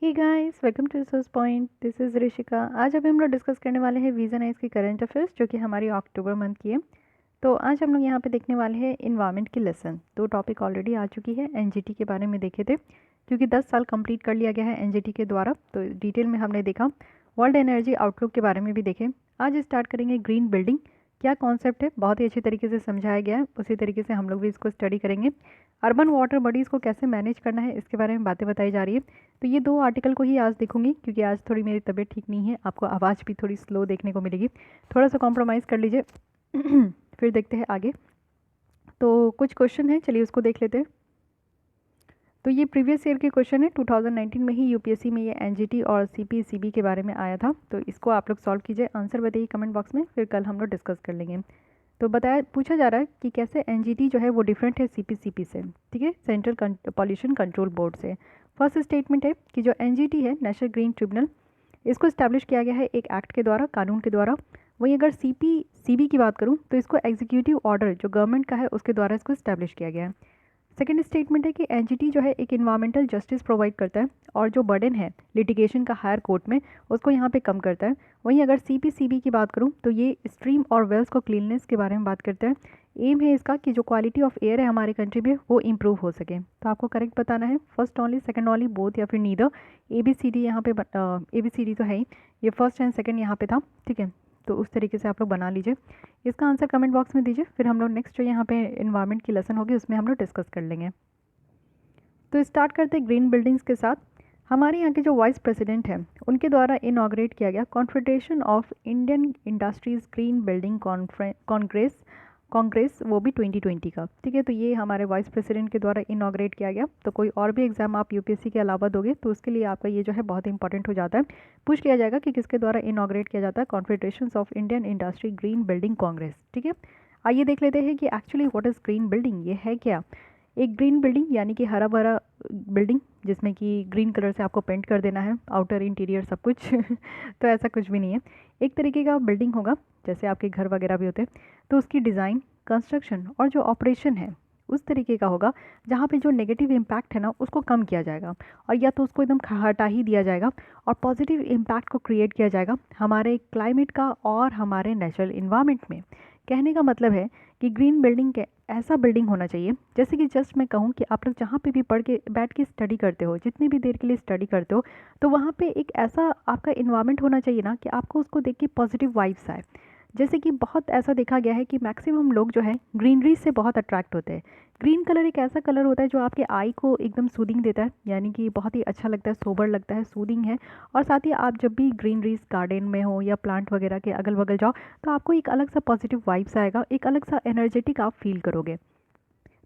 Hey guys, welcome to resource point. This is Rishika. आज अभी हम लोग डिस्कस करने वाले हैं वीज़ा नाइस की करंट अफेयर्स, जो कि हमारी अक्टूबर मंथ की है। तो आज हम लोग यहाँ पे देखने वाले हैं इन्वायरमेंट की लेसन। दो टॉपिक ऑलरेडी आ चुकी है, एनजीटी के बारे में देखे थे, क्योंकि 10 साल कंप्लीट कर लिया गया है एनजीटी के द्वारा। तो डिटेल में हमने देखा, वर्ल्ड एनर्जी आउटलुक के बारे में भी देखे। आज स्टार्ट करेंगे ग्रीन बिल्डिंग, क्या कॉन्सेप्ट है, बहुत ही अच्छी तरीके से समझाया गया है। उसी तरीके से हम लोग भी इसको स्टडी करेंगे। अर्बन वाटर बॉडीज़ को कैसे मैनेज करना है, इसके बारे में बातें बताई जा रही है। तो ये दो आर्टिकल को ही आज देखूंगी, क्योंकि आज थोड़ी मेरी तबीयत ठीक नहीं है, आपको आवाज़ भी थोड़ी स्लो देखने को मिलेगी। थोड़ा सा कॉम्प्रोमाइज़ कर लीजिए। फिर देखते हैं आगे। तो कुछ क्वेश्चन है, चलिए उसको देख लेते हैं। तो ये प्रीवियस ईयर के क्वेश्चन है, 2019 में ही यूपीएससी में ये एनजीटी और सीपीसीबी के बारे में आया था। तो इसको आप लोग सॉल्व कीजिए, आंसर बताइए कमेंट बॉक्स में, फिर कल हम लोग डिस्कस कर लेंगे। तो पूछा जा रहा है कि कैसे एनजीटी जो है वो डिफरेंट है सीपीसीपी से, ठीक है, सेंट्रल पॉल्यूशन कंट्रोल बोर्ड से। फर्स्ट स्टेटमेंट है कि जो एनजीटी है, नेशनल ग्रीन ट्रिब्यूनल, इसको इस्टेब्लिश किया गया है एक एक्ट के द्वारा, कानून के द्वारा। वहीं अगर सीपीसीबी की बात करूँ तो इसको एग्जीक्यूटिव ऑर्डर जो गवर्नमेंट का है उसके द्वारा इसको इस्टेब्लिश किया गया है। सेकेंड स्टेटमेंट है कि एनजीटी जो है एक इन्वायरमेंटल जस्टिस प्रोवाइड करता है, और जो बर्डन है लिटिगेशन का हायर कोर्ट में, उसको यहाँ पे कम करता है। वहीं अगर सीपीसीबी की बात करूँ तो ये स्ट्रीम और वेल्स को क्लीननेस के बारे में बात करता है। एम है इसका कि जो क्वालिटी ऑफ एयर है हमारे कंट्री में वो इम्प्रूव हो सके। तो आपको करेक्ट बताना है, first only, second only, both, या फिर neither. A B C D यहाँ पे ए बी सी डी तो है ही, ये फर्स्ट एंड सेकंड यहाँ पे था, ठीक है। तो उस तरीके से आप लोग बना लीजिए। इसका आंसर कमेंट बॉक्स में दीजिए, फिर हम लोग नेक्स्ट जो यहाँ पे इन्वायरमेंट की लेसन होगी उसमें हम लोग डिस्कस कर लेंगे। तो स्टार्ट करते हैं ग्रीन बिल्डिंग्स के साथ। हमारे यहाँ के जो वाइस प्रेसिडेंट हैं उनके द्वारा इनाग्रेट किया गया confederation of Indian industries green building Congress Congress, वो भी 2020 का, ठीक है। तो ये हमारे वाइस प्रेसिडेंट के द्वारा इनाग्रेट किया गया। तो कोई और भी एग्जाम आप यूपीएससी के अलावा दोगे तो उसके लिए आपका ये जो है बहुत इंपॉर्टेंट हो जाता है। पूछ लिया जाएगा कि किसके द्वारा इनाग्रेट किया जाता है, confederation of Indian industry green building Congress, ठीक है। आइए देख लेते हैं कि actually what is green building, ये है क्या। एक ग्रीन बिल्डिंग यानी कि हरा भरा बिल्डिंग, जिसमें कि ग्रीन कलर से आपको पेंट कर देना है आउटर इंटीरियर सब कुछ। तो ऐसा कुछ भी नहीं है। एक तरीके का बिल्डिंग होगा जैसे आपके घर वगैरह भी होते हैं, तो उसकी डिज़ाइन, कंस्ट्रक्शन और जो ऑपरेशन है उस तरीके का होगा जहाँ पे जो नेगेटिव इम्पैक्ट है ना उसको कम किया जाएगा, और या तो उसको एकदम हटा ही दिया जाएगा, और पॉजिटिव इम्पैक्ट को क्रिएट किया जाएगा हमारे क्लाइमेट का और हमारे नेचुरल इन्वायरमेंट में। कहने का मतलब है कि ग्रीन बिल्डिंग के ऐसा बिल्डिंग होना चाहिए, जैसे कि जस्ट मैं कहूँ कि आप लोग जहाँ पे भी पढ़ के बैठ के स्टडी करते हो, जितनी भी देर के लिए स्टडी करते हो, तो वहाँ पे एक ऐसा आपका इन्वायरमेंट होना चाहिए ना कि आपको उसको देख के पॉजिटिव वाइब्स आए। जैसे कि बहुत ऐसा देखा गया है कि मैक्सिमम लोग जो है ग्रीनरी से बहुत अट्रैक्ट होते हैं। ग्रीन कलर एक ऐसा कलर होता है जो आपके आई को एकदम सूदिंग देता है, यानी कि बहुत ही अच्छा लगता है, सोबर लगता है, सूदिंग है। और साथ ही आप जब भी ग्रीनरीज गार्डन में हो या प्लांट वगैरह के अगल बगल जाओ, तो आपको एक अलग सा पॉजिटिव वाइब्स आएगा, एक अलग सा एनर्जेटिक आप फील करोगे।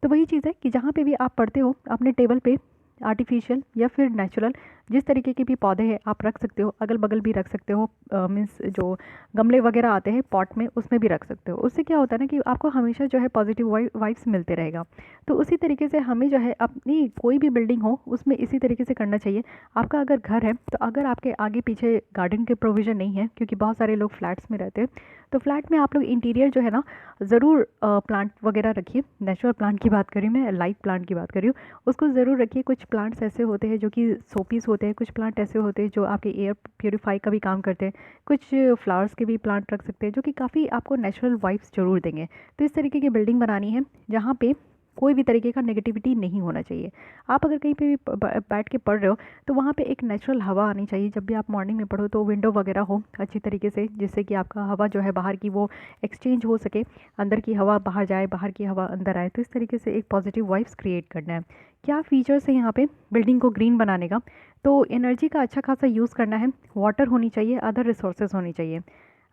तो वही चीज़ है कि जहाँ पे भी आप पढ़ते हो अपने टेबल पे आर्टिफिशियल या फिर नेचुरल जिस तरीके के भी पौधे हैं आप रख सकते हो, अगल बगल भी रख सकते हो, मीन्स जो गमले वगैरह आते हैं पॉट में उसमें भी रख सकते हो। उससे क्या होता है ना कि आपको हमेशा जो है पॉजिटिव वाइब्स मिलते रहेगा। तो उसी तरीके से हमें जो है अपनी कोई भी बिल्डिंग हो उसमें इसी तरीके से करना चाहिए। आपका अगर घर है तो अगर आपके आगे पीछे गार्डन के प्रोविज़न नहीं है, क्योंकि बहुत सारे लोग फ्लैट्स में रहते हैं, तो फ्लैट में आप लोग इंटीरियर जो है ना ज़रूर प्लांट वगैरह रखिए। नेचुरल प्लांट की बात करी मैं, लाइव प्लांट की बात कर रही हूँ, उसको ज़रूर रखिए। कुछ प्लांट्स ऐसे होते हैं जो कि सोपीस होते हैं, कुछ प्लांट ऐसे होते हैं जो आपके एयर प्योरीफाई का भी काम करते हैं, कुछ फ्लावर्स के भी प्लांट रख सकते हैं जो कि काफ़ी आपको नेचुरल वाइब्स ज़रूर देंगे। तो इस तरीके की बिल्डिंग बनानी है जहाँ पे कोई भी तरीके का नेगेटिविटी नहीं होना चाहिए। आप अगर कहीं पे भी बैठ के पढ़ रहे हो तो वहाँ पे एक नेचुरल हवा आनी चाहिए। जब भी आप मॉर्निंग में पढ़ो तो विंडो वगैरह हो अच्छी तरीके से, जिससे कि आपका हवा जो है बाहर की वो एक्सचेंज हो सके, अंदर की हवा बाहर जाए, बाहर की हवा अंदर आए। तो इस तरीके से एक पॉजिटिव वाइब्स क्रिएट करना है। क्या फीचर्स है यहाँ पे बिल्डिंग को ग्रीन बनाने का, तो एनर्जी का अच्छा खासा यूज़ करना है, वाटर होनी चाहिए, अदर रिसोर्सेज होनी चाहिए।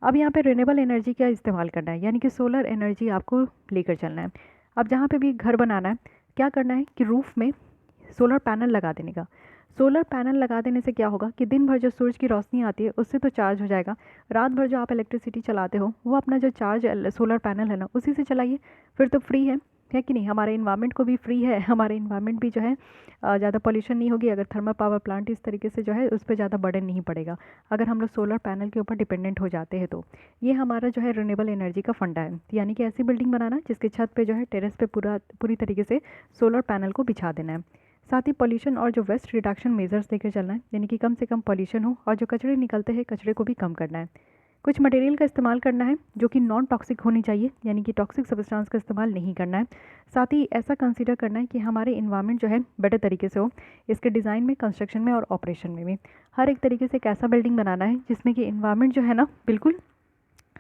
अब यहाँ पे रिन्यूएबल एनर्जी का इस्तेमाल करना है, यानी कि सोलर एनर्जी आपको लेकर चलना है। अब जहाँ पे भी घर बनाना है, क्या करना है कि रूफ़ में सोलर पैनल लगा देने का। सोलर पैनल लगा देने से क्या होगा कि दिन भर जो सूरज की रोशनी आती है उससे तो चार्ज हो जाएगा, रात भर जो आप इलेक्ट्रिसिटी चलाते हो वो अपना जो चार्ज सोलर पैनल है ना उसी से चलाइए, फिर तो फ्री है कि नहीं। हमारे इन्वायरमेंट को भी फ्री है, हमारे इन्वायरमेंट भी जो है ज़्यादा पॉल्यूशन नहीं होगी। अगर थर्मल पावर प्लांट इस तरीके से जो है उस पर ज़्यादा बर्डन नहीं पड़ेगा अगर हम लोग सोलर पैनल के ऊपर डिपेंडेंट हो जाते हैं। तो ये हमारा जो है रिन्यूएबल एनर्जी का फंडा है, यानी कि ऐसी बिल्डिंग बनाना जिसके छत पे जो है टेरेस पे पूरी तरीके से सोलर पैनल को बिछा देना है। साथ ही पॉल्यूशन और जो वेस्ट रिडक्शन मेजर्स लेकर चलना है, यानी कि कम से कम पॉल्यूशन हो और जो कचरे निकलते हैं कचरे को भी कम करना है। कुछ मटेरियल का इस्तेमाल करना है जो कि नॉन टॉक्सिक होनी चाहिए, यानी कि टॉक्सिक सब्सटेंस का इस्तेमाल नहीं करना है। साथ ही ऐसा कंसीडर करना है कि हमारे इन्वायरमेंट जो है बेटर तरीके से हो, इसके डिज़ाइन में, कंस्ट्रक्शन में और ऑपरेशन में भी। हर एक तरीके से एक ऐसा बिल्डिंग बनाना है जिसमें कि इन्वायरमेंट जो है ना बिल्कुल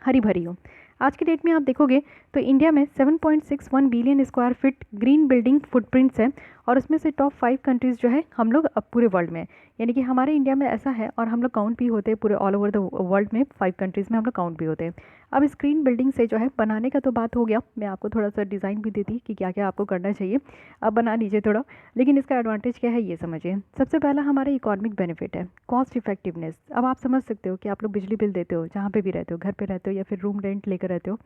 हरी भरी हो। आज की डेट में आप देखोगे तो इंडिया में 7.61 billion square feet green building footprints है और उसमें से टॉप 5 कंट्रीज़ जो है हम लोग अब पूरे वर्ल्ड में, यानी कि हमारे इंडिया में ऐसा है और हम लोग काउंट भी होते हैं पूरे ऑल ओवर द वर्ल्ड में, 5 कंट्रीज़ में हम लोग काउंट भी होते हैं। अब इस ग्रीन बिल्डिंग से जो है बनाने का तो बात हो गया, मैं आपको थोड़ा सा डिज़ाइन भी देती कि क्या क्या आपको करना चाहिए, अब बना लीजिए थोड़ा। लेकिन इसका एडवांटेज क्या है ये समझिए। सबसे पहला हमारा इकोनॉमिक बेनिफिट है, कॉस्ट इफेक्टिवनेस। अब आप समझ सकते हो कि आप लोग बिजली बिल देते हो जहाँ पे भी रहते हो, घर पे रहते हो या फिर रूम रेंट लेकर रहते हो,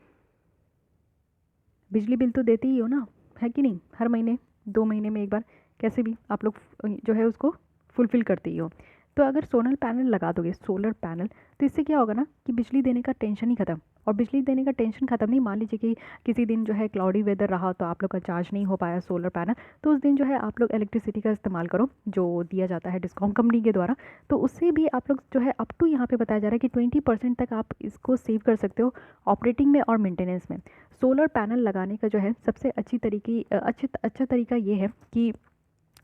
बिजली बिल तो देते ही हो ना, है कि नहीं? हर महीने 2 महीने में एक बार कैसे भी आप लोग जो है उसको फुलफ़िल करते ही हो। तो अगर सोलर पैनल लगा दोगे, सोलर पैनल, तो इससे क्या होगा ना कि बिजली देने का टेंशन ही ख़त्म। और बिजली देने का टेंशन ख़त्म नहीं, मान लीजिए कि किसी दिन जो है क्लाउडी वेदर रहा तो आप लोग का चार्ज नहीं हो पाया सोलर पैनल, तो उस दिन जो है आप लोग इलेक्ट्रिसिटी का इस्तेमाल करो जो दिया जाता है डिस्कॉम कंपनी के द्वारा। तो उससे भी आप लोग जो है अप टू यहाँ पे बताया जा रहा है कि 20% तक आप इसको सेव कर सकते हो ऑपरेटिंग में और मेंटेनेंस में। सोलर पैनल लगाने का जो है सबसे अच्छा तरीका ये है कि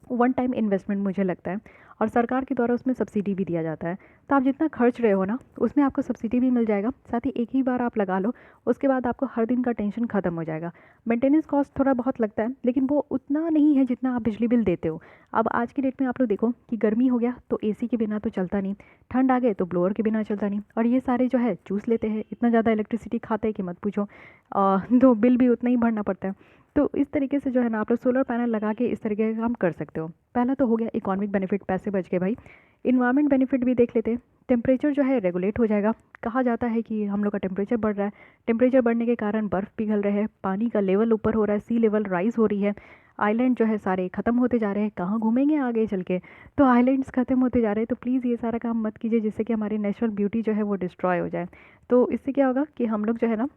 वन टाइम इन्वेस्टमेंट मुझे लगता है, और सरकार के द्वारा उसमें सब्सिडी भी दिया जाता है। तो आप जितना खर्च रहे हो ना उसमें आपको सब्सिडी भी मिल जाएगा, साथ ही एक ही बार आप लगा लो, उसके बाद आपको हर दिन का टेंशन ख़त्म हो जाएगा। मेंटेनेंस कॉस्ट थोड़ा बहुत लगता है लेकिन वो उतना नहीं है जितना आप बिजली बिल देते हो। अब आज की डेट में आप लोग देखो कि गर्मी हो गया तो एसी के बिना तो चलता नहीं, ठंड आ गए तो ब्लोअर के बिना चलता नहीं, और ये सारे जो है चूस लेते हैं, इतना ज़्यादा इलेक्ट्रिसिटी खाते हैं कि मत पूछो। तो बिल भी उतना ही भरना पड़ता है। तो इस तरीके से जो है ना आप लोग सोलर पैनल लगा के इस तरीके का काम कर सकते हो। पहला तो हो गया इकोनॉमिक बेनिफिट, पैसे बच गए भाई। इन्वायरमेंट बेनिफिट भी देख लेते हैं। टेम्परेचर जो है रेगुलेट हो जाएगा। कहा जाता है कि हम लोग का टेम्परेचर बढ़ रहा है, टेम्परेचर बढ़ने के कारण बर्फ़ पिघल रहे हैं, पानी का लेवल ऊपर हो रहा है, सी लेवल राइज हो रही है, आइलैंड जो है सारे ख़त्म होते जा रहे हैं, कहाँ घूमेंगे आगे चल के, तो आइलैंड्स ख़त्म होते जा रहे हैं। तो प्लीज़ ये सारा काम मत कीजिए जिससे कि हमारी नेचुरल ब्यूटी जो है वो डिस्ट्रॉय हो जाए। तो इससे क्या होगा कि हम लोग जो है ना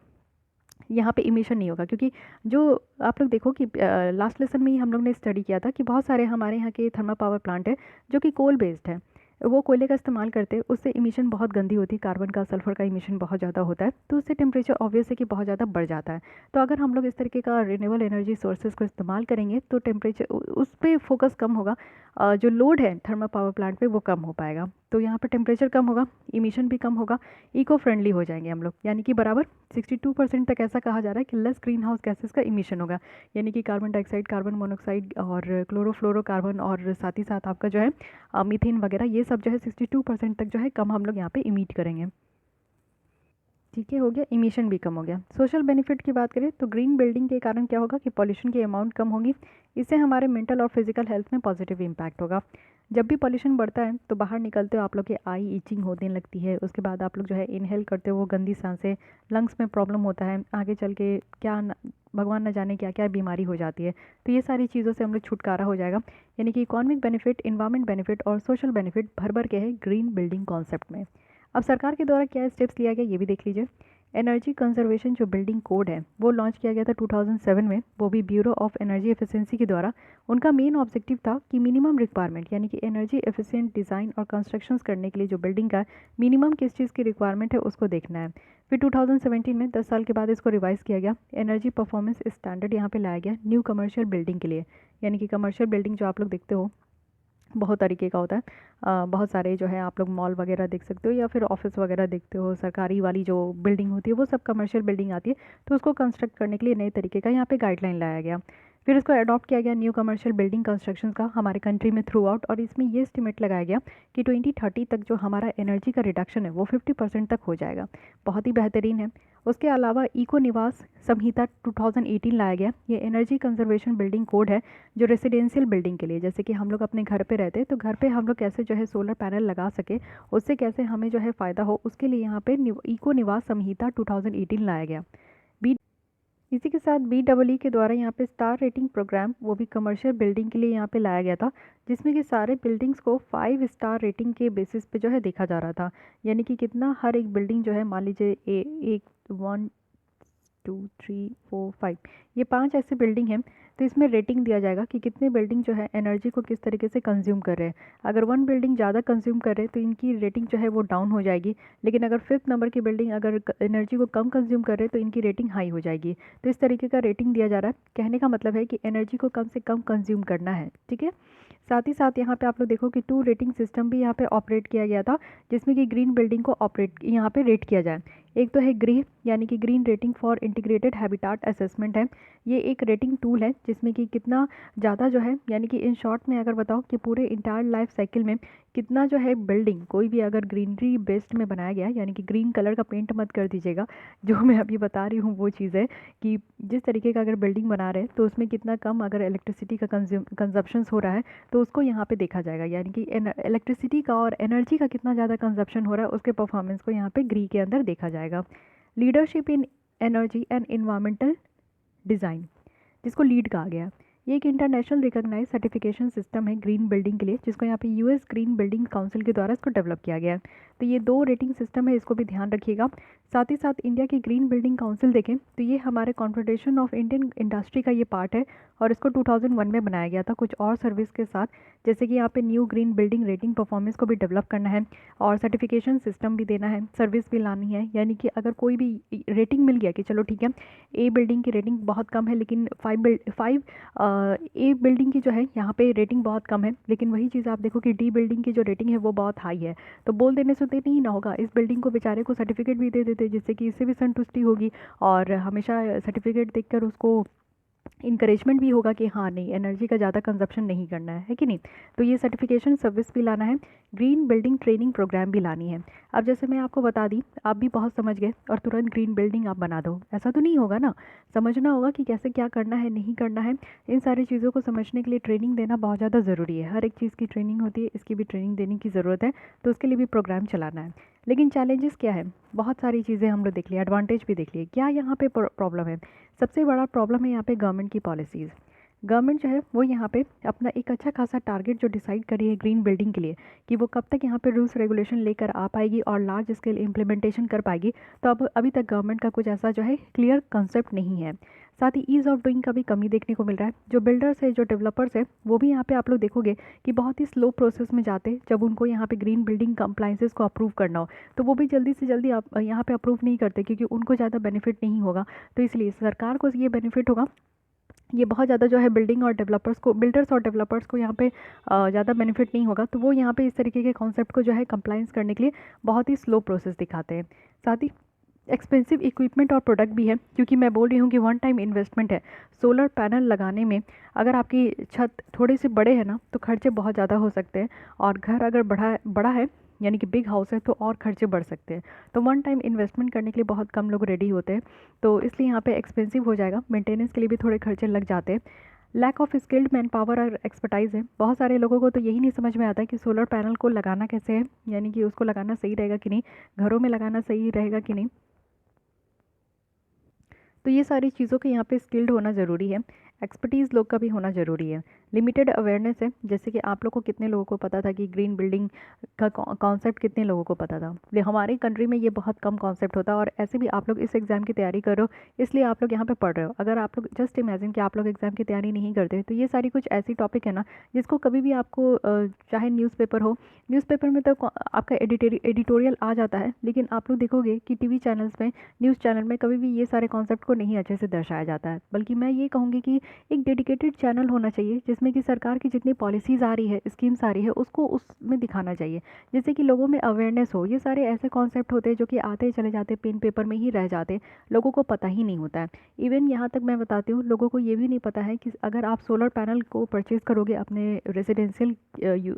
यहाँ पे इमिशन नहीं होगा, क्योंकि जो आप लोग देखो कि लास्ट लेसन में ही हम लोग ने स्टडी किया था कि बहुत सारे हमारे यहाँ के थर्मल पावर प्लांट है जो कि कोल बेस्ड है, वो कोयले का इस्तेमाल करते हैं, उससे इमिशन बहुत गंदी होती है, कार्बन का, सल्फर का इमिशन बहुत ज़्यादा होता है, तो उससे टेम्परेचर ऑब्वियस है कि बहुत ज़्यादा बढ़ जाता है। तो अगर हम लोग इस तरीके का रिन्यूएबल एनर्जी सोर्सेज को इस्तेमाल करेंगे तो टेम्परेचर उस पर फोकस कम होगा, जो लोड है थर्मल पावर प्लांट पे वो कम हो पाएगा। तो यहाँ पर टेम्परेचर कम होगा, इमिशन भी कम होगा, इको फ्रेंडली हो जाएंगे हम लोग, यानी कि बराबर 62% तक ऐसा कहा जा रहा है कि लेस ग्रीन हाउस गैसेस का इमिशन होगा, यानी कि कार्बन डाइऑक्साइड, कार्बन मोनोऑक्साइड और क्लोरोफ्लोरोकार्बन, और साथ ही साथ आपका जो है मीथेन वगैरह, ये सब जो है 62% तक जो है कम हम लोग यहाँ पे इमिट करेंगे। ठीक है, हो गया, इमिशन भी कम हो गया। सोशल बेनिफिट की बात करें तो ग्रीन बिल्डिंग के कारण क्या होगा कि पॉल्यूशन की अमाउंट कम होगी, इससे हमारे मेंटल और फिजिकल हेल्थ में पॉजिटिव इम्पैक्ट होगा। जब भी पॉल्यूशन बढ़ता है तो बाहर निकलते हो आप लोग के आई ईचिंग होने लगती है, उसके बाद आप लोग जो है इनहेल करते हो वो गंदी सांसें, लंग्स में प्रॉब्लम होता है, आगे चल के भगवान न जाने क्या क्या बीमारी हो जाती है। तो ये सारी चीज़ों से हम लोग छुटकारा हो जाएगा, यानी कि इकोनॉमिक बेनिफिट, इन्वायरमेंट बेनिफिट और सोशल बेनिफिट भर भर के है ग्रीन बिल्डिंग कॉन्सेप्ट में। अब सरकार के द्वारा क्या स्टेप्स लिया गया ये भी देख लीजिए। एनर्जी कंजर्वेशन जो बिल्डिंग कोड है वो लॉन्च किया गया था 2007 में, वो भी ब्यूरो ऑफ एनर्जी एफिशिएंसी के द्वारा। उनका मेन ऑब्जेक्टिव था कि मिनिमम रिक्वायरमेंट, यानी कि एनर्जी एफिशिएंट डिज़ाइन और कंस्ट्रक्शंस करने के लिए जो बिल्डिंग का मिनिमम किस चीज़ की रिक्वायरमेंट है उसको देखना है। फिर 2017 में 10 साल के बाद इसको रिवाइज़ किया गया, एनर्जी परफॉर्मेंस स्टैंडर्ड यहाँ पे लाया गया न्यू कमर्शियल बिल्डिंग के लिए, यानी कि कमर्शियल बिल्डिंग जो आप लोग देखते हो बहुत तरीके का होता है। बहुत सारे जो है आप लोग मॉल वगैरह देख सकते हो या फिर ऑफिस वगैरह देखते हो, सरकारी वाली जो बिल्डिंग होती है वो सब कमर्शियल बिल्डिंग आती है। तो उसको कंस्ट्रक्ट करने के लिए नए तरीके का यहाँ पे गाइडलाइन लाया गया, फिर इसको अडॉप्ट किया गया न्यू कमर्शियल बिल्डिंग कंस्ट्रक्शन का हमारे कंट्री में थ्रू आउट, और इसमें ये एस्टिमेट लगाया गया कि 2030 तक जो हमारा एनर्जी का रिडक्शन है वो 50% तक हो जाएगा। बहुत ही बेहतरीन है। उसके अलावा इको निवास संहिता 2018 लाया गया, ये एनर्जी कंजर्वेशन बिल्डिंग कोड है जो रेसिडेंशियल बिल्डिंग के लिए, जैसे कि हम लोग अपने घर पे रहते हैं तो घर पे हम लोग कैसे जो है सोलर पैनल लगा सके, उससे कैसे हमें जो है फ़ायदा हो, उसके लिए यहाँ पे इको निवास संहिता 2018 लाया गया। बी इसी के साथ BEE के द्वारा यहाँ पे स्टार रेटिंग प्रोग्राम, वो भी कमर्शियल बिल्डिंग के लिए यहाँ पे लाया गया था, जिसमें कि सारे बिल्डिंग्स को 5 स्टार रेटिंग के बेसिस पे जो है देखा जा रहा था, यानी कि कितना हर एक बिल्डिंग जो है मान लीजिए एक 1 2 3 4 5, ये 5 ऐसे बिल्डिंग हैं। तो इसमें रेटिंग दिया जाएगा कि कितने बिल्डिंग जो है एनर्जी को किस तरीके से कंज्यूम कर रहे हैं। अगर 1 बिल्डिंग ज़्यादा कंज्यूम कर रहे हैं तो इनकी रेटिंग जो है वो डाउन हो जाएगी, लेकिन अगर 5th नंबर की बिल्डिंग अगर एनर्जी को कम कंज्यूम कर रहे हैं तो इनकी रेटिंग हाई हो जाएगी। तो इस तरीके का रेटिंग दिया जा रहा है। कहने का मतलब है कि एनर्जी को कम से कम कंज्यूम करना है, ठीक है। साथ ही साथ यहाँ पे आप लोग देखो कि 2 रेटिंग सिस्टम भी यहाँ पे ऑपरेट किया गया था, जिसमें कि ग्रीन बिल्डिंग को ऑपरेट यहाँ पे रेट किया जाए। एक तो है ग्री यानी कि green rating for integrated habitat assessment है। ये एक रेटिंग टूल है जिसमें कि कितना ज़्यादा जो है, यानी कि इन शॉर्ट में अगर बताओ कि पूरे इंटायर लाइफ साइकिल में कितना जो है बिल्डिंग कोई भी अगर ग्रीनरी बेस्ड में बनाया गया, यानी कि ग्रीन कलर का पेंट मत कर दीजिएगा। जो मैं अभी बता रही हूँ वो चीज़ है कि जिस तरीके का अगर बिल्डिंग बना रहे हैं तो उसमें कितना कम अगर इलेक्ट्रिसिटी का कंजप्शंस हो रहा है तो उसको यहाँ पे देखा जाएगा, यानी कि इलेक्ट्रिसिटी का और एनर्जी का कितना ज़्यादा कंजप्शन हो रहा है उसके परफॉर्मेंस को यहाँ पे ग्री के अंदर देखा जाएगा। Leadership in energy and environmental design, जिसको लीड कहा गया, ये एक इंटरनेशनल रिकॉग्नाइज सर्टिफिकेशन सिस्टम है ग्रीन बिल्डिंग के लिए, जिसको यहाँ पे यूएस ग्रीन बिल्डिंग काउंसिल के द्वारा इसको डेवलप किया गया है। तो ये 2 रेटिंग सिस्टम है, इसको भी ध्यान रखिएगा। साथ ही साथ इंडिया की ग्रीन बिल्डिंग काउंसिल देखें तो ये हमारे कॉन्फेडरेशन ऑफ इंडियन इंडस्ट्री का ये पार्ट है और इसको 2001 में बनाया गया था कुछ और सर्विस के साथ, जैसे कि यहाँ पे new green building rating performance को भी डेवलप करना है और सर्टिफिकेशन सिस्टम भी देना है, सर्विस भी लानी है। यानी कि अगर कोई भी रेटिंग मिल गया कि चलो ठीक है ए बिल्डिंग की रेटिंग बहुत कम है, लेकिन 5 ए बिल्डिंग की जो है यहाँ पे रेटिंग बहुत कम है, लेकिन वही चीज़ आप देखो कि डी बिल्डिंग की जो रेटिंग है वो बहुत हाई है, तो बोल देने से नहीं ना होगा, इस बिल्डिंग को बेचारे को सर्टिफिकेट भी दे देते जिससे कि इससे भी संतुष्टि होगी और हमेशा सर्टिफिकेट देखकर उसको इंकरेजमेंट भी होगा कि हाँ नहीं, एनर्जी का ज़्यादा कंजप्शन नहीं करना है कि नहीं। तो ये सर्टिफिकेशन सर्विस भी लाना है, ग्रीन बिल्डिंग ट्रेनिंग प्रोग्राम भी लानी है। अब जैसे मैं आपको बता दी, आप भी बहुत समझ गए और तुरंत ग्रीन बिल्डिंग आप बना दो, ऐसा तो नहीं होगा ना। समझना होगा कि कैसे क्या करना है, नहीं करना है। इन सारी चीज़ों को समझने के लिए ट्रेनिंग देना बहुत ज़्यादा ज़रूरी है। हर एक चीज़ की ट्रेनिंग होती है, इसकी भी ट्रेनिंग देने की ज़रूरत है, तो उसके लिए भी प्रोग्राम चलाना है। लेकिन चैलेंजेस क्या है, बहुत सारी चीज़ें हम लोग देख लिए, एडवांटेज भी देख लिए। क्या यहाँ पे प्रॉब्लम है, सबसे बड़ा प्रॉब्लम है यहाँ पे गवर्नमेंट की पॉलिसीज़। गवर्नमेंट जो है वो यहाँ पे अपना एक अच्छा खासा टारगेट जो डिसाइड करी है ग्रीन बिल्डिंग के लिए कि वो कब तक यहाँ पे रूल्स रेगुलेशन लेकर आ पाएगी और लार्ज स्केल इम्प्लीमेंटेशन कर पाएगी, तो अब अभी तक गवर्नमेंट का कुछ ऐसा जो है क्लियर कंसेप्ट नहीं है। साथ ही ईज़ ऑफ डूइंग का भी कमी देखने को मिल रहा है। जो बिल्डर्स है, जो डेवलपर्स है, वो भी यहाँ पे आप लोग देखोगे कि बहुत ही स्लो प्रोसेस में जाते, जब उनको यहाँ पे ग्रीन बिल्डिंग कंप्लाइंसेस को अप्रूव करना हो तो वो भी जल्दी से जल्दी आप यहाँ पे अप्रूव नहीं करते, क्योंकि उनको ज़्यादा बेनिफिट नहीं होगा। तो इसलिए सरकार को ये बेनिफिट होगा, ये बहुत ज़्यादा जो है बिल्डिंग और डेवलपर्स को, बिल्डर्स और डेवलपर्स को यहाँ पे ज़्यादा बेनिफिट नहीं होगा। तो वो यहाँ पे इस तरीके के कॉन्सेप्ट को जो है कंप्लाइंस करने के लिए बहुत ही स्लो प्रोसेस दिखाते हैं। साथ ही एक्सपेंसिव इक्विपमेंट और प्रोडक्ट भी है, क्योंकि मैं बोल रही हूँ कि 1 टाइम इन्वेस्टमेंट है। सोलर पैनल लगाने में अगर आपकी छत थोड़े से बड़े हैं ना तो खर्चे बहुत ज़्यादा हो सकते हैं, और घर अगर बड़ा है यानी कि बिग हाउस है तो और खर्चे बढ़ सकते हैं। तो 1 टाइम इन्वेस्टमेंट करने के लिए बहुत कम लोग रेडी होते हैं, तो इसलिए यहाँ पे एक्सपेंसिव हो जाएगा। मेंटेनेंस के लिए भी थोड़े खर्चे लग जाते हैं। Lack of skilled man power और एक्सपर्टाइज है। बहुत सारे लोगों को तो यही नहीं समझ में आता कि सोलर पैनल को लगाना कैसे है, यानी कि उसको लगाना सही रहेगा कि नहीं, घरों में लगाना सही रहेगा कि नहीं। तो ये सारी चीज़ों के यहाँ पे स्किल्ड होना ज़रूरी है, एक्सपर्टीज़ लोग का भी होना ज़रूरी है। लिमिटेड अवेयरनेस है, जैसे कि आप लोग को कितने लोगों को पता था कि ग्रीन बिल्डिंग का कॉन्सेप्ट कितने लोगों को पता था। हमारी कंट्री में ये बहुत कम कॉन्सेप्ट होता है, और ऐसे भी आप लोग इस एग्ज़ाम की तैयारी करो इसलिए आप लोग यहाँ पे पढ़ रहे हो। अगर आप लोग जस्ट इमेजिन कि आप लोग एग्ज़ाम की तैयारी नहीं करते, तो ये सारी कुछ ऐसी टॉपिक है ना जिसको कभी भी आपको चाहे न्यूज़पेपर हो, न्यूज़पेपर में तो आपका एडिटोरियल आ जाता है, लेकिन आप लोग देखोगे कि टीवी चैनल्स में, न्यूज़ चैनल में कभी भी ये सारे कॉन्सेप्ट को नहीं अच्छे से दर्शाया जाता है। बल्कि मैं ये कहूँगी कि एक डेडिकेटेड चैनल होना चाहिए जिसमें कि सरकार की जितनी पॉलिसीज़ आ रही है, स्कीम्स आ रही है, उसको उसमें दिखाना चाहिए, जिससे कि लोगों में अवेयरनेस हो। ये सारे ऐसे कॉन्सेप्ट होते हैं जो कि आते चले जाते, पेन पेपर में ही रह जाते, लोगों को पता ही नहीं होता है। इवन यहाँ तक मैं बताती हूँ, लोगों को ये भी नहीं पता है कि अगर आप सोलर पैनल को परचेज़ करोगे अपने रेजिडेंशियल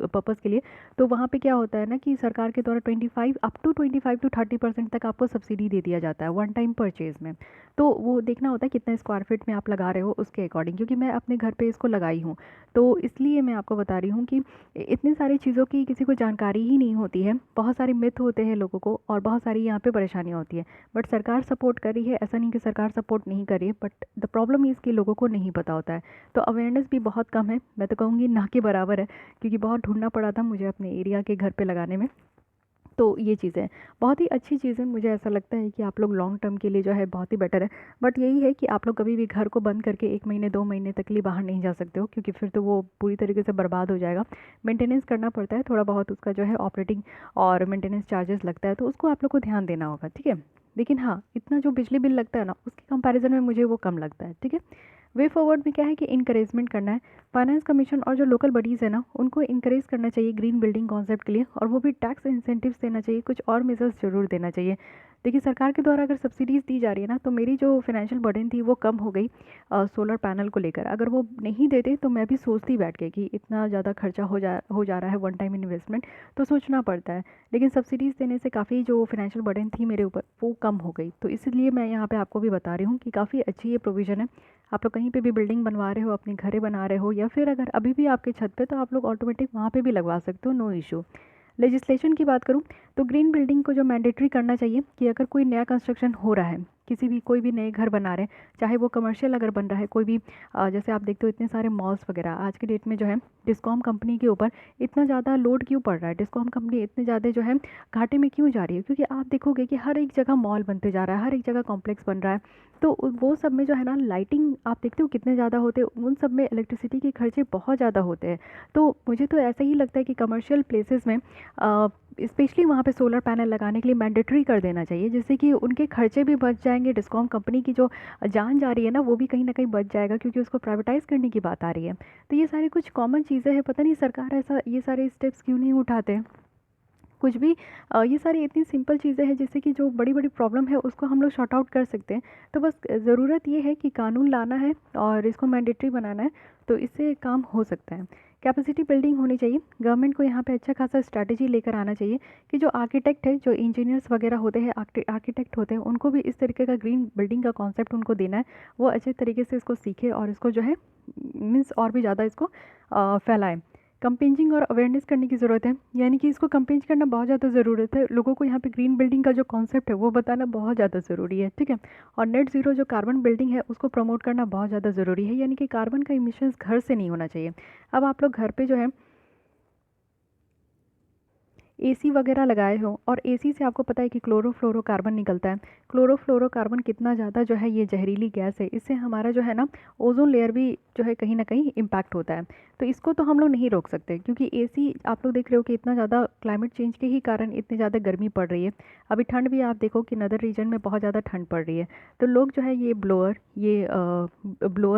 पर्पज़ के लिए, तो वहाँ पे क्या होता है ना कि सरकार के द्वारा 25 अप टू 25 to 30% तक आपको सब्सिडी दे दिया जाता है 1 टाइम परचेज़ में। तो वो देखना होता है कितना स्क्वायर फीट में आप लगा रहे हो उसके अकॉर्डिंग, क्योंकि मैं अपने घर पे इसको लगाई हूँ, तो इसलिए मैं आपको बता रही हूँ कि इतनी सारी चीज़ों की किसी को जानकारी ही नहीं होती है। बहुत सारे मिथ होते हैं लोगों को, और बहुत सारी यहाँ पे परेशानियाँ होती है। बट सरकार सपोर्ट कर रही है, ऐसा नहीं कि सरकार सपोर्ट नहीं कर रही है, बट द प्रॉब्लम इज़ कि लोगों को नहीं पता होता है। तो अवेयरनेस भी बहुत कम है, मैं तो कहूँगी ना के बराबर है, क्योंकि बहुत ढूंढना पड़ा था मुझे अपने एरिया के घर पे लगाने में। तो ये चीज़ें बहुत ही अच्छी चीज़ें, मुझे ऐसा लगता है कि आप लोग लॉन्ग टर्म के लिए जो है बहुत ही बेटर है। बट यही है कि आप लोग कभी भी घर को बंद करके 1 महीने 2 महीने तक के लिए बाहर नहीं जा सकते हो, क्योंकि फिर तो वो पूरी तरीके से बर्बाद हो जाएगा। मेंटेनेंस करना पड़ता है थोड़ा बहुत, उसका जो है ऑपरेटिंग और मेंटेनेंस चार्जेस लगता है, तो उसको आप लोग को ध्यान देना होगा, ठीक है। लेकिन हाँ, इतना जो बिजली बिल लगता है ना, उसके कंपैरिजन में मुझे वो कम लगता है, ठीक है। वे फॉरवर्ड में क्या है कि इनकरेजमेंट करना है। फाइनेंस कमीशन और जो लोकल बडीज़ है ना, उनको इनकरेज करना चाहिए ग्रीन बिल्डिंग कॉन्सेप्ट के लिए, और वो भी टैक्स इंसेंटिव्स देना चाहिए, कुछ और मेजर्स ज़रूर देना चाहिए। देखिए, सरकार के द्वारा अगर सब्सिडीज़ दी जा रही है ना, तो मेरी जो फाइनेंशियल बर्डन थी वो कम हो गई सोलर पैनल को लेकर। अगर वो नहीं देते तो मैं भी सोचती बैठ के कि इतना ज़्यादा खर्चा हो जा रहा है, वन टाइम इन्वेस्टमेंट, तो सोचना पड़ता है। लेकिन सब्सिडीज़ देने से काफ़ी जो फाइनेंशियल बर्डन थी मेरे ऊपर, वो कम हो गई। तो इसलिए मैं यहाँ पे आपको भी बता रही हूँ कि काफ़ी अच्छी ये प्रोविज़न है। आप लोग कहीं पे भी बिल्डिंग बनवा रहे हो, अपने घरे बना रहे हो, या फिर अगर अभी भी आपके छत पे, तो आप लोग ऑटोमेटिक वहाँ पे भी लगवा सकते हो, नो इशू। लेजिस्लेशन की बात करूँ तो ग्रीन बिल्डिंग को जो मैंडेटरी करना चाहिए कि अगर कोई नया कंस्ट्रक्शन हो रहा है, किसी भी कोई भी नए घर बना रहे हैं, चाहे वो कमर्शियल अगर बन रहा है कोई भी, जैसे आप देखते हो इतने सारे मॉल्स वगैरह आज के डेट में जो है, डिस्कॉम कंपनी के ऊपर इतना ज़्यादा लोड क्यों पड़ रहा है, डिस्कॉम कंपनी इतने ज़्यादा जो है घाटे में क्यों जा रही है, क्योंकि आप देखोगे कि हर एक जगह मॉल बनते जा रहा है, हर एक जगह कॉम्प्लेक्स बन रहा है। तो वो सब में जो है ना, लाइटिंग आप देखते हो कितने ज़्यादा होते हैं, उन सब में इलेक्ट्रिसिटी के खर्चे बहुत ज़्यादा होते हैं। तो मुझे तो ऐसा ही लगता है कि कमर्शियल प्लेसेस में स्पेशली वहाँ पे सोलर पैनल लगाने के लिए मैंडेटरी कर देना चाहिए, जिससे कि उनके खर्चे भी बच जाएंगे, डिस्कॉम कंपनी की जो जान जा रही है ना, वो भी कहीं ना कहीं बच जाएगा, क्योंकि उसको प्राइवेटाइज़ करने की बात आ रही है। तो ये सारी कुछ कॉमन चीज़ें हैं, पता नहीं सरकार ऐसा ये सारे स्टेप्स क्यों नहीं उठाते कुछ भी। ये सारी इतनी सिंपल चीज़ें हैं, जिससे कि जो बड़ी बड़ी प्रॉब्लम है उसको हम लोग शॉर्ट आउट कर सकते हैं। तो बस ज़रूरत ये है कि कानून लाना है और इसको मैंडेटरी बनाना है, तो इससे काम हो सकता है। कैपेसिटी बिल्डिंग होनी चाहिए, गवर्नमेंट को यहाँ पे अच्छा खासा स्ट्रैटेजी लेकर आना चाहिए कि जो आर्किटेक्ट है, जो इंजीनियर्स वगैरह होते हैं, आर्किटेक्ट होते हैं, उनको भी इस तरीके का ग्रीन बिल्डिंग का कॉन्सेप्ट उनको देना है। वो अच्छे तरीके से इसको सीखे और इसको जो है मीन्स और भी ज़्यादा इसको फैलाएं। कंपेंजिंग और अवेयरनेस करने की ज़रूरत है, यानी कि इसको कंपेंज करना बहुत ज़्यादा ज़रूरत है। लोगों को यहाँ पे ग्रीन बिल्डिंग का जो कॉन्सेप्ट है वो बताना बहुत ज़्यादा ज़रूरी है, ठीक है। और नेट ज़ीरो जो कार्बन बिल्डिंग है उसको प्रमोट करना बहुत ज़्यादा ज़रूरी है, यानी कि कार्बन का इमिशंस घर से नहीं होना चाहिए। अब आप लोग घर पे जो है एसी वगैरह लगाए हो, और एसी से आपको पता है कि क्लोरोफ्लोरोकार्बन निकलता है। क्लोरोफ्लोरोकार्बन कितना ज़्यादा जो है ये जहरीली गैस है, इससे हमारा जो है ना ओजोन लेयर भी जो है कहीं ना कहीं इम्पैक्ट होता है। तो इसको तो हम लोग नहीं रोक सकते, क्योंकि एसी आप लोग देख रहे हो कि इतना ज़्यादा क्लाइमेट चेंज के ही कारण इतनी ज़्यादा गर्मी पड़ रही है। अभी ठंड भी आप देखो कि नदर रीजन में बहुत ज़्यादा ठंड पड़ रही है। तो लोग जो है ये ब्लोअर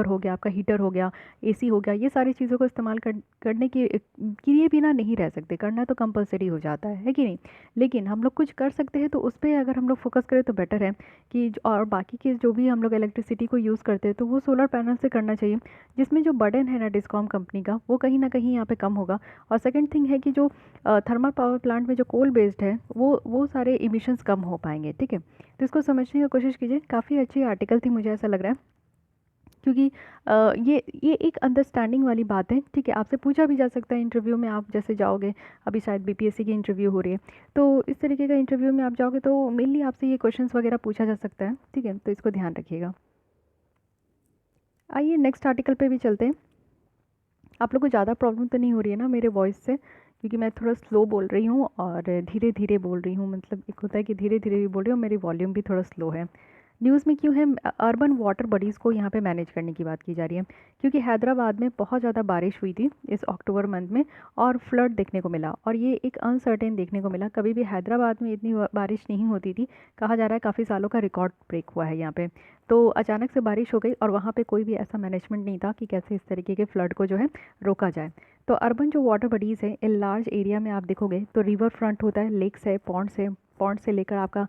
हो गया, आपका हीटर हो गया, एसी हो गया, ये सारी चीज़ों को इस्तेमाल करने के लिए भी ना नहीं रह सकते, करना तो कंपलसरी हो जाता है कि नहीं। लेकिन हम लोग कुछ कर सकते हैं, तो उस पर अगर हम लोग फोकस करें तो बेटर है कि और बाकी के जो भी हम लोग इलेक्ट्रिसिटी को यूज़ करते हैं तो वो सोलर पैनल से करना चाहिए, जिसमें जो बर्डन है ना डिस्कॉम कंपनी का, वो कहीं ना कहीं यहाँ पे कम होगा। और सेकंड थिंग है कि जो थर्मल पावर प्लांट में जो कोल बेस्ड है, वो सारे इमिशंस कम हो पाएंगे, ठीक है। तो इसको समझने की कोशिश कीजिए, काफ़ी अच्छी आर्टिकल थी, मुझे ऐसा लग रहा है, क्योंकि ये एक अंडरस्टैंडिंग वाली बात है, ठीक है। आपसे पूछा भी जा सकता है इंटरव्यू में, आप जैसे जाओगे, अभी शायद बीपीएससी की इंटरव्यू हो रही है, तो इस तरीके का इंटरव्यू में आप जाओगे तो मेनली आपसे ये क्वेश्चंस वगैरह पूछा जा सकता है, ठीक है। तो इसको ध्यान रखिएगा। आइए नेक्स्ट आर्टिकल पे भी चलते हैं। आप लोग को ज़्यादा प्रॉब्लम तो नहीं हो रही है ना मेरे वॉइस से, क्योंकि मैं थोड़ा स्लो बोल रही हूँ और धीरे धीरे बोल रही हूँ, मतलब एक होता है कि धीरे धीरे भी बोल रही हूँ, मेरी वॉल्यूम भी थोड़ा स्लो है। न्यूज़ में क्यों है, अर्बन वाटर बॉडीज़ को यहाँ पे मैनेज करने की बात की जा रही है, क्योंकि हैदराबाद में बहुत ज़्यादा बारिश हुई थी इस अक्टूबर मंथ में, और फ्लड देखने को मिला, और ये एक अनसर्टेन देखने को मिला। कभी भी हैदराबाद में इतनी बारिश नहीं होती थी, कहा जा रहा है काफ़ी सालों का रिकॉर्ड ब्रेक हुआ है यहाँ पे। तो अचानक से बारिश हो गई, और वहाँ पे कोई भी ऐसा मैनेजमेंट नहीं था कि कैसे इस तरीके के फ्लड को जो है रोका जाए। तो अर्बन जो वाटर बॉडीज़ है, इन लार्ज एरिया में आप देखोगे तो रिवर फ्रंट होता है, लेक्स है, पॉन्ड से लेकर आपका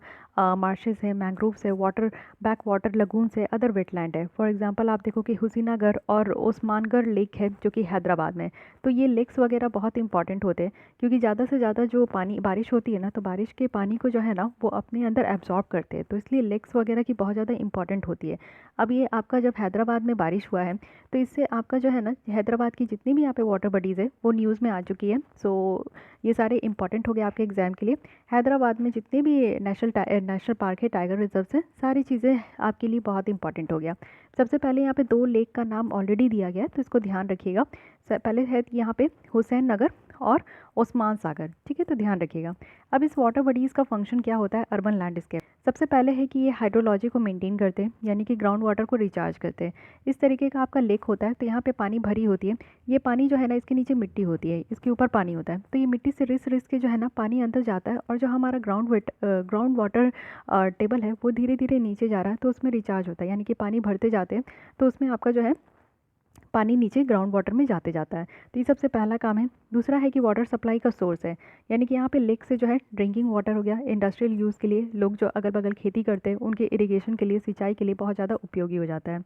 मार्शेस है, मैंग्रोव्स है, वाटर बैक वाटर लगून्स है, अदर वेटलैंड है। फॉर एग्जांपल आप देखो कि हुसैनागढ़ और ओस्मानगढ़ लेक है जो कि हैदराबाद में। तो ये लेक्स वगैरह बहुत इंपॉर्टेंट होते हैं, क्योंकि ज़्यादा से ज़्यादा जो पानी बारिश होती है ना, तो बारिश के पानी को जो है ना वो अपने अंदर एब्जॉर्ब करते हैं, तो इसलिए लेक्स वगैरह की बहुत ज़्यादा इंपॉर्टेंट होती है। अब ये आपका जब हैदराबाद में बारिश हुआ है, तो इससे आपका जो है ना हैदराबाद की जितनी भी यहाँ पे वाटर बॉडीज़ है वो न्यूज़ में आ चुकी है। सो ये सारे इंपॉर्टेंट हो गए आपके एग्ज़ाम के लिए। हैदराबाद में जितने भी नेशनल पार्क है, टाइगर रिजर्व्स है, सारी चीज़ें आपके लिए बहुत इंपॉर्टेंट हो गया। सबसे पहले यहाँ पे 2 लेक का नाम ऑलरेडी दिया गया है, तो इसको ध्यान रखिएगा। पहले है यहाँ पे हुसैन नगर, और ओस्मान सागर, ठीक है, तो ध्यान रखिएगा। अब इस वाटर बॉडीज़ का फंक्शन क्या होता है अर्बन लैंडस्केप। सबसे पहले है कि ये हाइड्रोलॉजी को मेंटेन करते हैं, यानी कि ग्राउंड वाटर को रिचार्ज करते हैं। इस तरीके का आपका लेक होता है, तो यहाँ पे पानी भरी होती है। ये पानी जो है ना, इसके नीचे मिट्टी होती है, इसके ऊपर पानी होता है, तो ये मिट्टी से रिस रिस के जो है ना पानी अंदर जाता है, और जो हमारा ग्राउंड वाटर टेबल है वो धीरे धीरे नीचे जा रहा है, तो उसमें रिचार्ज होता है, यानी कि पानी भरते जाते हैं तो उसमें आपका जो है पानी नीचे ग्राउंड वाटर में जाते जाता है। तो ये सबसे पहला काम है। दूसरा है कि वाटर सप्लाई का सोर्स है, यानी कि यहाँ पे लेक से जो है ड्रिंकिंग वाटर हो गया, इंडस्ट्रियल यूज़ के लिए, लोग जो अगल बगल खेती करते हैं उनके इरिगेशन के लिए, सिंचाई के लिए बहुत ज़्यादा उपयोगी हो जाता है।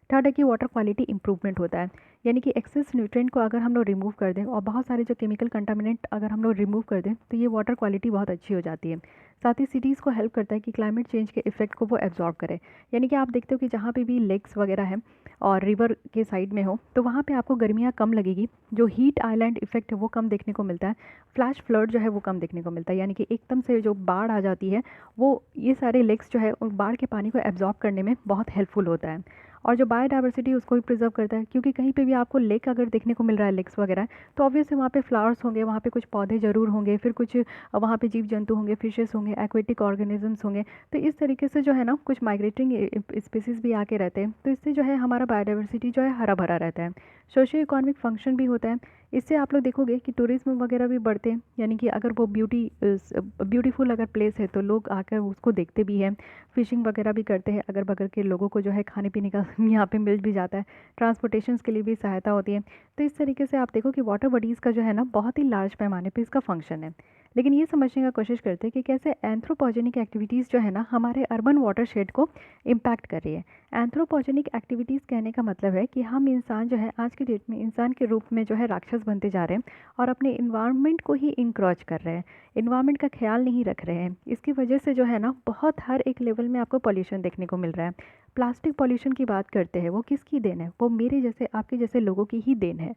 थर्ड है कि वाटर क्वालिटी इंप्रूवमेंट होता है, यानी कि एक्सेस न्यूट्रिएंट को अगर हम लोग रिमूव कर दें और बहुत सारे जो केमिकल कंटामिनेंट अगर हम लोग रिमूव कर दें तो ये वाटर क्वालिटी बहुत अच्छी हो जाती है। साथ ही सिटीज़ को हेल्प करता है कि क्लाइमेट चेंज के इफेक्ट को वो एब्जॉर्ब करे, यानी कि आप देखते हो कि जहाँ पे भी लेक्स वगैरह हैं और रिवर के साइड में हो तो वहाँ पे आपको गर्मियाँ कम लगेगी, जो हीट आइलैंड इफेक्ट है वो कम देखने को मिलता है, फ्लैश फ्लड जो है वो कम देखने को मिलता है, यानी कि एकदम से जो बाढ़ आ जाती है वो ये सारे लेक्स जो है उन बाढ़ के पानी को एब्जॉर्ब करने में बहुत हेल्पफुल होता है। और जो बायोडाइवर्सिटी उसको भी प्रिजर्व करता है, क्योंकि कहीं पे भी आपको लेक अगर देखने को मिल रहा है, लेक्स वगैरह, तो ऑब्वियसली वहाँ पे फ्लावर्स होंगे, वहाँ पे कुछ पौधे ज़रूर होंगे, फिर कुछ वहाँ पे जीव जंतु होंगे, फिशेस होंगे, एक्वेटिक ऑर्गेनिजम्स होंगे। तो इस तरीके से जो है ना कुछ माइग्रेटिंग स्पीसीज भी आके रहते हैं, तो इससे जो है हमारा बायोडाइवर्सिटी जो है हरा भरा रहता है। सोशियो इकोनॉमिक फंक्शन भी होता है, इससे आप लोग देखोगे कि टूरिज्म वगैरह भी बढ़ते हैं, यानी कि अगर वो ब्यूटीफुल अगर प्लेस है तो लोग आकर उसको देखते भी हैं, फिशिंग वगैरह भी करते हैं, अगर बगल के लोगों को जो है खाने पीने का यहाँ पे मिल भी जाता है, ट्रांसपोर्टेशन के लिए भी सहायता होती है। तो इस तरीके से आप देखो कि वाटर बॉडीज़ का जो है ना बहुत ही लार्ज पैमाने पे इसका फंक्शन है। लेकिन ये समझने का कोशिश करते हैं कि कैसे एंथ्रोपोजेनिक एक्टिविटीज़ जो है ना हमारे अर्बन वाटर शेड को इम्पैक्ट कर रही है। एंथ्रोपोजेनिक एक्टिविटीज़ कहने का मतलब है कि हम इंसान जो है आज की डेट में इंसान के रूप में जो है राक्षस बनते जा रहे हैं और अपने इन्वायरमेंट को ही इंक्रोच कर रहे हैं, इन्वायरमेंट का ख्याल नहीं रख रहे हैं। इसकी वजह से जो है ना बहुत हर एक लेवल में आपको पॉल्यूशन देखने को मिल रहा है। प्लास्टिक पॉल्यूशन की बात करते हैं, वो किसकी देन है? वो मेरे जैसे आपके जैसे लोगों की ही देन है।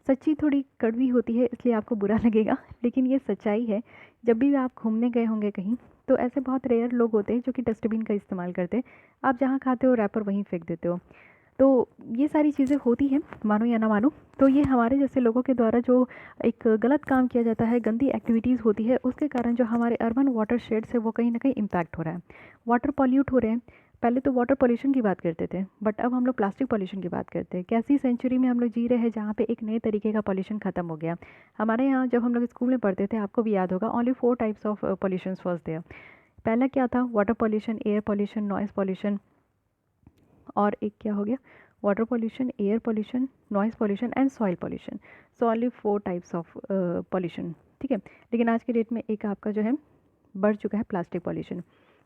सच्ची थोड़ी कड़वी होती है इसलिए आपको बुरा लगेगा, लेकिन ये सच्चाई है। जब भी आप घूमने गए होंगे कहीं तो ऐसे बहुत रेयर लोग होते हैं जो कि डस्टबिन का इस्तेमाल करते हैं। आप जहाँ खाते हो रैपर वहीं फेंक देते हो। तो ये सारी चीज़ें होती हैं, मानो या ना मानो। तो ये हमारे जैसे लोगों के द्वारा जो एक गलत काम किया जाता है, गंदी एक्टिविटीज़ होती है, उसके कारण जो हमारे अर्बन वाटर शेड्स है वो कहीं ना कहीं इम्पैक्ट हो रहा है, वाटर पॉल्यूट हो रहे हैं। पहले तो वाटर पॉल्यूशन की बात करते थे, बट अब हम लोग प्लास्टिक पॉल्यूशन की बात करते हैं। कैसी सेंचुरी में हम लोग जी रहे हैं जहाँ पे एक नए तरीके का पॉल्यूशन खत्म हो गया। हमारे यहाँ जब हम लोग स्कूल में पढ़ते थे, आपको भी याद होगा, only 4 types of pollution was there. पहला क्या था? Water pollution, air pollution, noise pollution, और एक क्या हो गया? Water pollution, air pollution, noise pollution and soil pollution. So only 4 types of pollution, ठीक है। लेकिन आज की डेट में एक आपका जो है बढ़ चुका है प्लास्टिक पॉल्यूशन।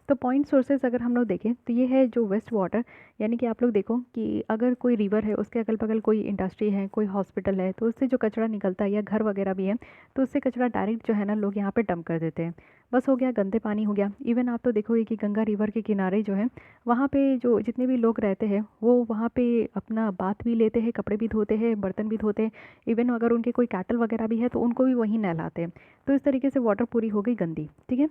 तो पॉइंट सोर्सेज अगर हम लोग देखें तो ये है जो वेस्ट वाटर, यानी कि आप लोग देखो कि अगर कोई रिवर है, उसके अगल बगल कोई इंडस्ट्री है, कोई हॉस्पिटल है, तो उससे जो कचरा निकलता है, या घर वगैरह भी है, तो उससे कचरा डायरेक्ट जो है ना लोग यहाँ पे डंप कर देते हैं। बस हो गया, गंदे पानी हो गया। इवन आप तो देखोगे कि गंगा रिवर के किनारे जो है वहाँ पे जो जितने भी लोग रहते हैं वो वहाँ पे अपना बात भी लेते हैं, कपड़े भी धोते हैं, बर्तन भी धोते हैं। इवन अगर उनके कोई कैटल वगैरह भी है तो उनको भी वहीं नहलाते हैं। तो इस तरीके से वाटर पूरी हो गई गंदी, ठीक है।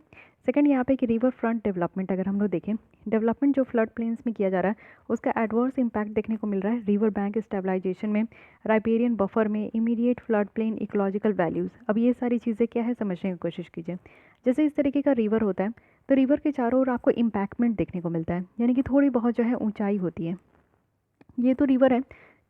सेकंड यहाँ पे कि रिवर फ्रंट डेवलपमेंट अगर हम लोग देखें, डेवलपमेंट जो फ्लड प्लेन्स में किया जा रहा है उसका एडवर्स इम्पैक्ट देखने को मिल रहा है रिवर बैंक स्टेबलाइजेशन में, राइपेरियन बफर में, immediate flood plain ecological values. अब ये सारी चीज़ें क्या है समझने की कोशिश कीजिए। जैसे इस तरीके का रिवर होता है तो रिवर के चारों ओर आपको इम्पैक्टमेंट देखने को मिलता है, यानी कि थोड़ी बहुत जो है ऊंचाई होती है। ये तो रिवर है,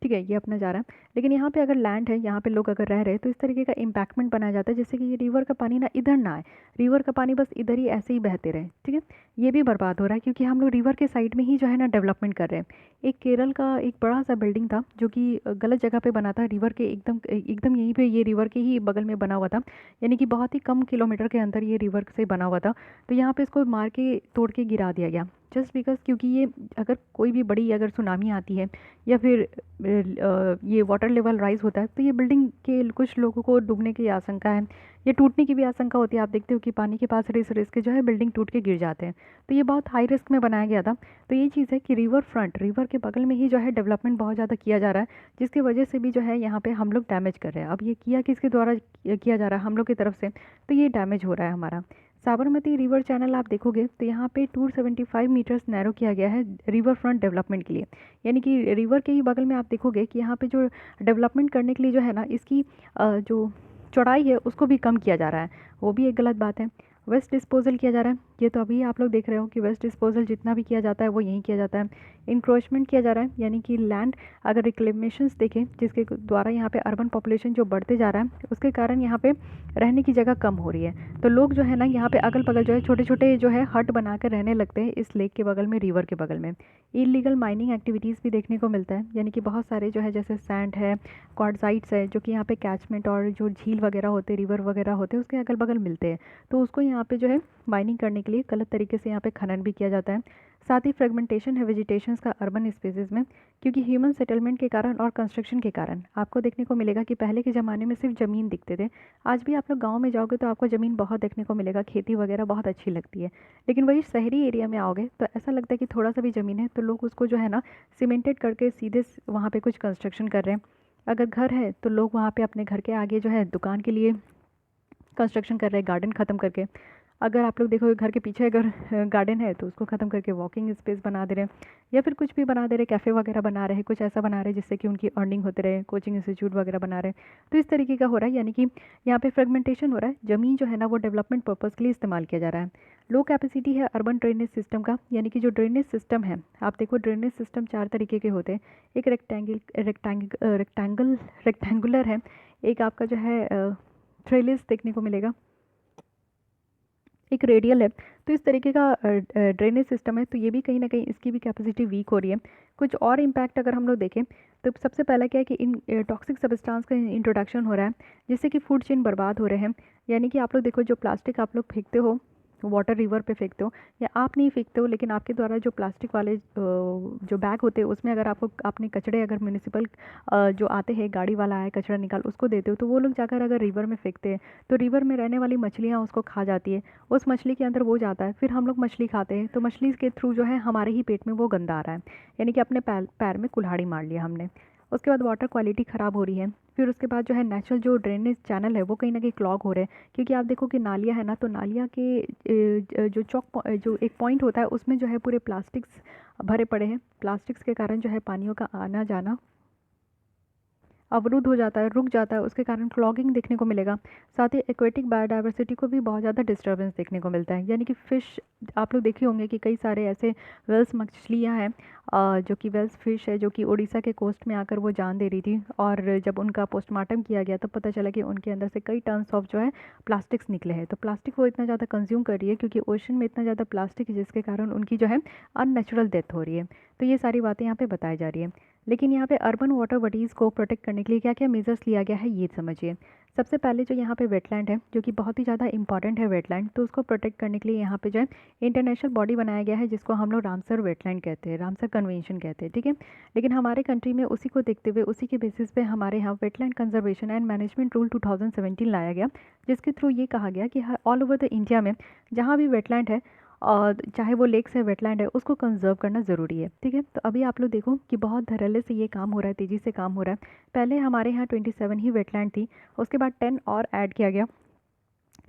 ठीक है, ये अपना जा रहा है। लेकिन यहाँ पे अगर लैंड है, यहाँ पे लोग अगर रह रहे हैं, तो इस तरीके का इम्पैक्टमेंट बनाया जाता है जैसे कि ये रिवर का पानी ना इधर ना आए, रिवर का पानी बस इधर ही ऐसे ही बहते रहे, ठीक है। ये भी बर्बाद हो रहा है क्योंकि हम लोग रिवर के साइड में ही जो है ना डेवलपमेंट कर रहे हैं। एक केरल का एक बड़ा सा बिल्डिंग था जो कि गलत जगह पे बना था, रिवर के एकदम एकदम यहीं पे, ये रिवर के ही बगल में बना हुआ था, यानी कि बहुत ही कम किलोमीटर के अंदर ये रिवर से बना हुआ था। तो यहाँ पे इसको मार के तोड़ के गिरा दिया गया, जस्ट बिकॉज क्योंकि ये अगर कोई भी बड़ी अगर सुनामी आती है या फिर ये वाटर लेवल राइज होता है तो ये बिल्डिंग के कुछ लोगों को डूबने की आशंका है, ये टूटने की भी आशंका होती है। आप देखते हो कि पानी के पास रिस रिस के जो है बिल्डिंग टूट के गिर जाते हैं, तो ये बहुत हाई रिस्क में बनाया गया था। तो ये चीज़ है कि रिवर फ्रंट, रिवर के बगल में ही जो है डेवलपमेंट बहुत ज़्यादा किया जा रहा है, जिसकी वजह से भी जो है यहाँ पे हम लोग डैमेज कर रहे हैं। अब ये किया किसके द्वारा किया जा रहा है? हम लोग की तरफ से, तो ये डैमेज हो रहा है हमारा। साबरमती रिवर चैनल आप देखोगे तो यहाँ पे 275 मीटर्स नैरो किया गया है रिवर फ्रंट डेवलपमेंट के लिए, यानी कि रिवर के ही बगल में आप देखोगे कि यहाँ पे जो डेवलपमेंट करने के लिए जो है ना इसकी जो चौड़ाई है उसको भी कम किया जा रहा है, वो भी एक गलत बात है। वेस्ट डिस्पोजल किया जा रहा है, ये तो अभी आप लोग देख रहे हो कि वेस्ट डिस्पोजल जितना भी किया जाता है वो यहीं किया जाता है। इंक्रोचमेंट किया जा रहा है, यानी कि लैंड अगर रिक्लेमेशंस देखें जिसके द्वारा यहाँ पे अर्बन पॉपुलेशन जो बढ़ते जा रहा है उसके कारण यहाँ पे रहने की जगह कम हो रही है, तो लोग जो है ना यहाँ पे अगल बगल जो है छोटे छोटे जो है हट बना कर रहने लगते हैं इस लेक के बगल में, रिवर के बगल में। इलीगल माइनिंग एक्टिविटीज़ भी देखने को मिलता है, यानी कि बहुत सारे जो है जैसे सैंड है, क्वार्टजाइट्स है, जो कि यहाँ पे कैचमेंट और जो झील वगैरह होते हैं, रिवर वगैरह होते हैं, उसके अगल बगल मिलते हैं, तो उसको यहाँ पे जो है माइनिंग करने के लिए गलत तरीके से यहाँ पे खनन भी किया जाता है। साथ ही फ्रेगमेंटेशन है वेजिटेशंस का अर्बन स्पेसेस में, क्योंकि ह्यूमन सेटलमेंट के कारण और कंस्ट्रक्शन के कारण आपको देखने को मिलेगा कि पहले के ज़माने में सिर्फ ज़मीन दिखते थे। आज भी आप लोग गाँव में जाओगे तो आपको ज़मीन बहुत देखने को मिलेगा, खेती वगैरह बहुत अच्छी लगती है। लेकिन वही शहरी एरिया में आओगे तो ऐसा लगता है कि थोड़ा सा भी ज़मीन है तो लोग उसको जो है ना सीमेंटेड करके सीधे वहाँ पे कुछ कंस्ट्रक्शन कर रहे हैं। अगर घर है तो लोग वहाँ पे अपने घर के आगे जो है दुकान के लिए कंस्ट्रक्शन कर रहे हैं, गार्डन ख़त्म करके। अगर आप लोग देखोगे घर के पीछे अगर गार्डन है तो उसको ख़त्म करके वॉकिंग स्पेस बना दे रहे हैं, या फिर कुछ भी बना दे रहे, कैफ़े वगैरह बना रहे हैं, कुछ ऐसा बना रहे हैं जिससे कि उनकी अर्निंग होते रहे, कोचिंग इंस्टीट्यूट वगैरह बना रहे हैं। तो इस तरीके का हो रहा है, यानी कि यहाँ पे फ्रेगमेंटेशन हो रहा है, ज़मीन जो है ना वो डेवलपमेंट पर्पज़ के लिए इस्तेमाल किया जा रहा है। लो कैपेसिटी है अर्बन ड्रेनेज सिस्टम का, यानी कि जो ड्रेनेज सिस्टम है, आप देखो ड्रेनेज सिस्टम 4 तरीके के होते हैं। एक रेक्टेंगुलर है, एक आपका जो है ट्रेलिस देखने को मिलेगा, एक रेडियल है। तो इस तरीके का ड्रेनेज सिस्टम है, तो ये भी कहीं ना कहीं इसकी भी कैपेसिटी वीक हो रही है। कुछ और इम्पैक्ट अगर हम लोग देखें तो सबसे पहला क्या है कि इन टॉक्सिक सब्सटेंस का इंट्रोडक्शन हो रहा है, जिससे कि फूड चेन बर्बाद हो रहे हैं। यानी कि आप लोग देखो जो प्लास्टिक आप लोग फेंकते हो वाटर रिवर पे फेंकते हो, या आप नहीं फेंकते हो लेकिन आपके द्वारा जो प्लास्टिक वाले जो बैग होते हैं उसमें अगर आपको अपने कचड़े अगर म्यूनिसिपल जो आते हैं, गाड़ी वाला आए कचरा निकाल, उसको देते हो, तो वो लोग जाकर अगर रिवर में फेंकते हैं तो रिवर में रहने वाली मछलियाँ उसको खा जाती है, उस मछली के अंदर वो जाता है, फिर हम लोग मछली खाते हैं, तो मछली के थ्रू जो है हमारे ही पेट में वो गंदा आ रहा है, यानी कि अपने पैर में कुल्हाड़ी मार लिया हमने। उसके बाद वाटर क्वालिटी ख़राब हो रही है। फिर उसके बाद जो है नेचुरल जो ड्रेनेज चैनल है वो कहीं ना कहीं क्लॉग हो रहे हैं, क्योंकि आप देखो कि नालियाँ है ना, तो नालियाँ के जो एक पॉइंट होता है उसमें जो है पूरे प्लास्टिक्स भरे पड़े हैं। प्लास्टिक्स के कारण जो है पानियों का आना जाना अवरुद्ध हो जाता है, रुक जाता है, उसके कारण क्लॉगिंग देखने को मिलेगा। साथ ही एक्वेटिक बायोडाइवर्सिटी को भी बहुत ज़्यादा डिस्टर्बेंस देखने को मिलता है, यानी कि फ़िश आप लोग देखे होंगे कि कई सारे ऐसे वेल्स मछलियाँ हैं जो कि वेल्स फ़िश है, जो कि उड़ीसा के कोस्ट में आकर वो जान दे रही थी, और जब उनका पोस्टमार्टम किया गया तो पता चला कि उनके अंदर से कई टन्स ऑफ जो है प्लास्टिक्स निकले हैं। तो प्लास्टिक वो इतना ज़्यादा कंज्यूम कर रही है क्योंकि ओशन में इतना ज़्यादा प्लास्टिक है, जिसके कारण उनकी जो है अननेचुरल डेथ हो रही है। तो ये सारी बातें यहाँ पर बताई जा रही है। लेकिन यहाँ पे अर्बन वाटर बॉडीज़ को प्रोटेक्ट करने के लिए क्या क्या मेजर्स लिया गया है ये समझिए। सबसे पहले जो यहाँ पे वेटलैंड है, जो कि बहुत ही ज़्यादा इंपॉर्टेंट है वेटलैंड, तो उसको प्रोटेक्ट करने के लिए यहाँ पे जो है इंटरनेशनल बॉडी बनाया गया है, जिसको हम लोग रामसर वेटलैंड कहते हैं, रामसर कन्वेंशन कहते हैं, ठीक है। लेकिन हमारे कंट्री में उसी को देखते हुए उसी के बेसिस पे हमारे यहाँ wetland conservation and management rule 2017 लाया गया, जिसके थ्रू ये कहा गया कि ऑल ओवर द इंडिया में जहाँ भी वेटलैंड है और चाहे वो लेक्स है, वेटलैंड है, उसको कंजर्व करना ज़रूरी है, ठीक है। तो अभी आप लोग देखो कि बहुत धड़ल्ले से ये काम हो रहा है, तेज़ी से काम हो रहा है। पहले हमारे यहाँ 27 ही वेटलैंड थी, उसके बाद 10 और ऐड किया गया,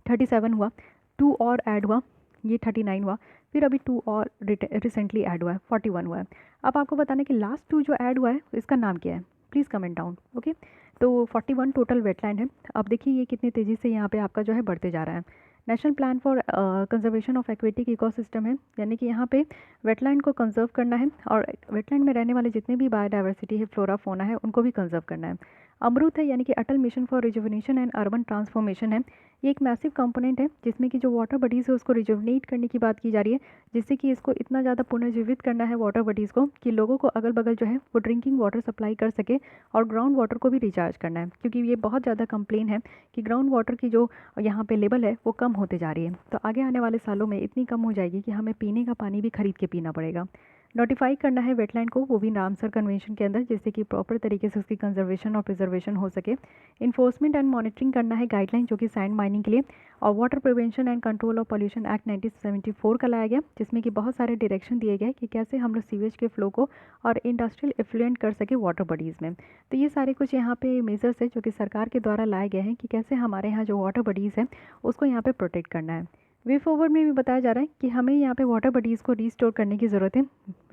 37 हुआ, 2 और ऐड हुआ, ये 39 हुआ, फिर अभी 2 और रिसेंटली ऐड हुआ है, 41 हुआ है। अब आपको बताना कि लास्ट 2 जो ऐड हुआ है इसका नाम क्या है, प्लीज़ कमेंट डाउन, ओके। तो 41 टोटल वेटलैंड है। अब देखिए ये कितनी तेज़ी से यहाँ पे आपका जो है बढ़ते जा रहा है। National plan for conservation of aquatic ecosystem है, यानी कि यहाँ पे वेटलैंड को कंजर्व करना है और वेटलैंड में रहने वाले जितने भी बायोडाइवर्सिटी है, फ्लोरा फोना है, उनको भी कंजर्व करना है। अमृत है, यानी कि Atal mission for rejuvenation and urban transformation है। ये एक मैसिव कंपोनेंट है जिसमें कि जो वाटर बॉडीज़ है उसको रिजुवनेट करने की बात की जा रही है, जिससे कि इसको इतना ज़्यादा पुनर्जीवित करना है वाटर बॉडीज़ को कि लोगों को अगल बगल जो है वो ड्रिंकिंग वाटर सप्लाई कर सके, और ग्राउंड वाटर को भी रिचार्ज करना है, क्योंकि ये बहुत ज़्यादा कंप्लेन है कि ग्राउंड वाटर की जो यहाँ पे लेवल है वो कम होते जा रही है। तो आगे आने वाले सालों में इतनी कम हो जाएगी कि हमें पीने का पानी भी खरीद के पीना पड़ेगा। नोटिफाई करना है वेटलैंड को, वो भी रामसर कन्वेंशन के अंदर, जिससे कि प्रॉपर तरीके से उसकी कंजर्वेशन और प्रिजर्वेशन हो सके। इन्फोर्समेंट एंड मॉनिटरिंग करना है गाइडलाइन, जो कि सैंड माइनिंग के लिए, और water prevention and control of pollution act 1974 का लाया गया, जिसमें कि बहुत सारे डायरेक्शन दिए गए कि कैसे हम लोग सीवेज के फ्लो को और इंडस्ट्रियल इफ्लुएंट कर सके वाटर बॉडीज़ में। तो ये सारे कुछ यहाँ पे मेजर्स है जो कि सरकार के द्वारा लाए गए हैं कि कैसे हमारे यहाँ जो वाटर बॉडीज़ है उसको यहाँ पे प्रोटेक्ट करना है। वे फॉरवर्ड में भी बताया जा रहा है कि हमें यहाँ पे वाटर बॉडीज़ को रीस्टोर करने की ज़रूरत है,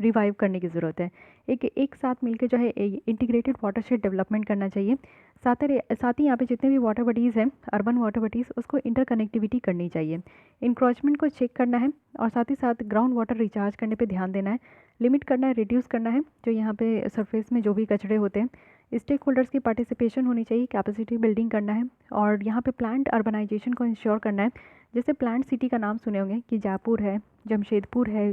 रिवाइव करने की ज़रूरत है। एक साथ मिलकर जो है इंटीग्रेटेड वाटरशेड डेवलपमेंट करना चाहिए। साथ ही यहाँ पे जितने भी वाटर बॉडीज़ हैं, अर्बन वाटर बॉडीज़, उसको इंटरकनेक्टिविटी करनी चाहिए। इंक्रोचमेंट को चेक करना है और साथ ही साथ ग्राउंड वाटर रिचार्ज करने पे ध्यान देना है, लिमिट करना है, रिड्यूस करना है जो यहाँ पे सरफेस में जो भी कचरे होते हैं। स्टेक होल्डर्स की पार्टिसिपेशन होनी चाहिए, कैपेसिटी बिल्डिंग करना है और यहाँ पे प्लांट अर्बनाइजेशन को इंश्योर करना है। जैसे प्लांट सिटी का नाम सुने होंगे कि जयपुर है, जमशेदपुर है,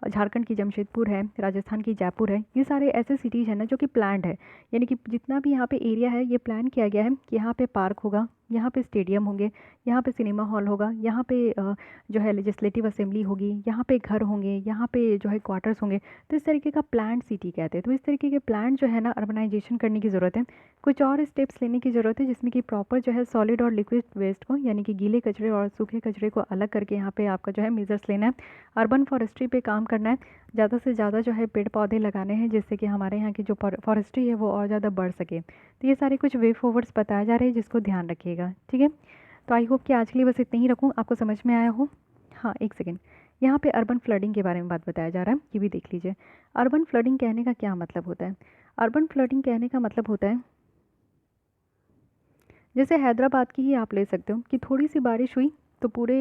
झारखंड की जमशेदपुर है, राजस्थान की जयपुर है। ये सारे ऐसे सिटीज़ हैं ना जो कि प्लान्ड है, यानी कि जितना भी यहाँ पे एरिया है ये प्लान किया गया है कि यहाँ पे पार्क होगा, यहाँ पे स्टेडियम होंगे, यहाँ पे सिनेमा हॉल होगा, यहाँ पे जो है लेजिस्लेटिव असेंबली होगी, यहाँ पे घर होंगे, यहाँ पे जो है क्वार्टर्स होंगे। तो इस तरीके का प्लान्ड सिटी कहते हैं। तो इस तरीके के प्लान जो है ना अर्बनाइजेशन करने की ज़रूरत है। कुछ और स्टेप्स लेने की ज़रूरत है जिसमें कि प्रॉपर जो है सॉलिड और लिक्विड वेस्ट को, यानी कि गीले कचरे और सूखे कचरे को अलग करके यहाँ पे आपका जो है मेजर्स लेना है। अर्बन फॉरेस्ट्री पे काम करना है, ज़्यादा से ज़्यादा जो है पेड़ पौधे लगाने हैं जिससे कि हमारे यहाँ की जो फॉरेस्ट्री है वो और ज़्यादा बढ़ सके। तो ये सारे कुछ वे फॉरवर्ड्स बताए जा रहे हैं जिसको ध्यान रखिएगा, ठीक है। तो आई होप कि आज के लिए बस इतना ही रखूँ, आपको समझ में आया हो। हाँ, एक सेकेंड, यहाँ पे अर्बन फ्लडिंग के बारे में बात बताया जा रहा है, ये भी देख लीजिए। अर्बन फ्लडिंग कहने का क्या मतलब होता है? अर्बन फ्लडिंग कहने का मतलब होता है, जैसे हैदराबाद की ही आप ले सकते हो कि थोड़ी सी बारिश हुई तो पूरे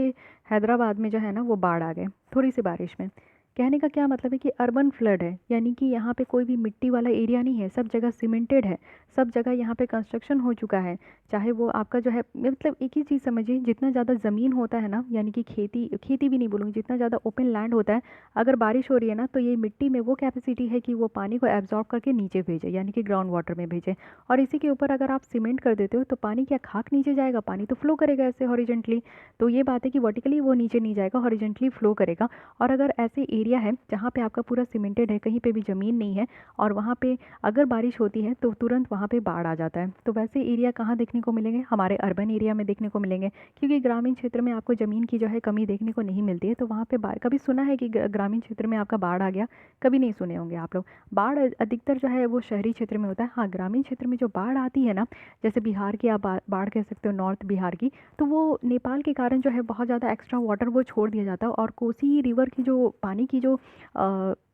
हैदराबाद में जो है ना वो बाढ़ आ गए थोड़ी सी बारिश में। कहने का क्या मतलब है कि अर्बन फ्लड है, यानी कि यहाँ पे कोई भी मिट्टी वाला एरिया नहीं है, सब जगह सीमेंटेड है, सब जगह यहाँ पे कंस्ट्रक्शन हो चुका है। चाहे वो आपका जो है, मतलब एक ही चीज़ समझिए, जितना ज़्यादा ज़मीन होता है ना, यानी कि खेती खेती भी नहीं बोलूँगी, जितना ज़्यादा ओपन लैंड होता है, अगर बारिश हो रही है ना तो ये मिट्टी में वो कैपेसिटी है कि वो पानी को एब्जॉर्ब करके नीचे भेजे, यानी कि ग्राउंड वाटर में भेजे। और इसी के ऊपर अगर आप सीमेंट कर देते हो तो पानी क्या खाक नीचे जाएगा? पानी तो फ्लो करेगा ऐसे हॉरिजेंटली। तो ये बात है कि वर्टिकली वो नीचे नहीं जाएगा, हॉरिजेंटली फ्लो करेगा। और अगर ऐसे एरिया है जहाँ पे आपका पूरा सीमेंटेड है, कहीं पे भी ज़मीन नहीं है, और वहाँ पे अगर बारिश होती है तो तुरंत वहाँ पे बाढ़ आ जाता है। तो वैसे एरिया कहाँ देखने को मिलेंगे? हमारे अर्बन एरिया में देखने को मिलेंगे, क्योंकि ग्रामीण क्षेत्र में आपको ज़मीन की जो है कमी देखने को नहीं मिलती है। तो वहाँ पे कभी सुना है कि ग्रामीण क्षेत्र में आपका बाढ़ आ गया? कभी नहीं सुने होंगे आप लोग। बाढ़ अधिकतर जो है वो शहरी क्षेत्र में होता है। हाँ, ग्रामीण क्षेत्र में जो बाढ़ आती है ना, जैसे बिहार की आप बाढ़ कह सकते हो, नॉर्थ बिहार की, तो वो नेपाल के कारण जो है बहुत ज़्यादा एक्स्ट्रा वाटर वो छोड़ दिया जाता है। और कोसी रिवर की जो पानी की जो